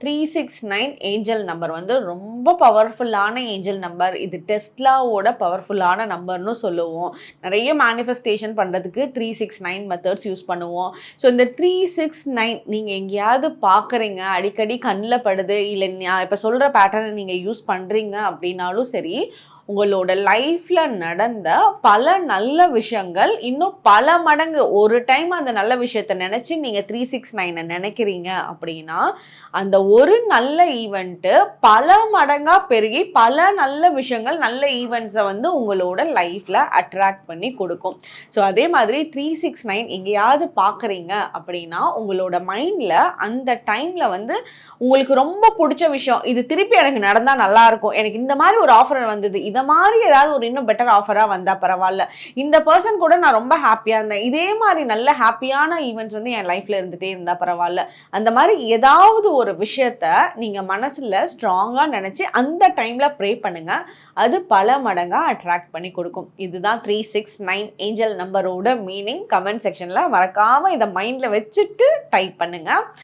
369 angel number வந்து ரொம்ப பவர்ஃபுல்லான ஏஞ்சல் நம்பர். இது டெஸ்லாவோட பவர்ஃபுல்லான நம்பர்னு சொல்லுவோம். நிறைய மேனிஃபெஸ்டேஷன் பண்ணுறதுக்கு 369 மெத்தட்ஸ் யூஸ் பண்ணுவோம். ஸோ இந்த 369 நீங்கள் எங்கேயாவது பார்க்குறீங்க, அடிக்கடி கண்ணில் படுது, இல்லை நான் இப்போ சொல்கிற பேட்டர்னை நீங்கள் யூஸ் பண்ணுறீங்க அப்படின்னாலும் சரி, உங்களோட லைஃப்பில் நடந்த பல நல்ல விஷயங்கள் இன்னும் பல மடங்கு ஒரு டைம் அந்த நல்ல விஷயத்தை நினச்சி நீங்கள் 369 நினைக்கிறீங்க அப்படின்னா, அந்த ஒரு நல்ல ஈவெண்ட்டு பல மடங்காக பெருகி பல நல்ல விஷயங்கள் நல்ல ஈவெண்ட்ஸை வந்து உங்களோட லைஃப்பில் அட்ராக்ட் பண்ணி கொடுக்கும். ஸோ அதே மாதிரி 369 எங்கேயாவது பார்க்குறீங்க அப்படின்னா, உங்களோட மைண்டில் அந்த டைமில் வந்து உங்களுக்கு ரொம்ப பிடிச்ச விஷயம், இது திருப்பி எனக்கு நடந்தால் நல்லாயிருக்கும், எனக்கு இந்த மாதிரி ஒரு ஆஃபர் வந்தது, இதை மாதிரி ஏதாவது ஒரு இன்னும் பெட்டர் ஆஃபராக வந்தால் பரவாயில்ல, இந்த பர்சன் கூட நான் ரொம்ப ஹாப்பியாக இருந்தேன், இதே மாதிரி நல்ல ஹாப்பியான ஈவெண்ட்ஸ் வந்து என் லைஃப்பில் இருந்துகிட்டே இருந்தால் பரவாயில்ல, அந்த மாதிரி ஏதாவது ஒரு விஷயத்த நீங்கள் மனசில் ஸ்ட்ராங்காக நினச்சி அந்த டைமில் ப்ரே பண்ணுங்கள். அது பல மடங்காக அட்ராக்ட் பண்ணி கொடுக்கும். இதுதான் 369 ஏஞ்சல் நம்பரோட மீனிங். கமெண்ட் செக்ஷனில் மறக்காமல் இதை மைண்டில் வச்சுட்டு டைப் பண்ணுங்கள்.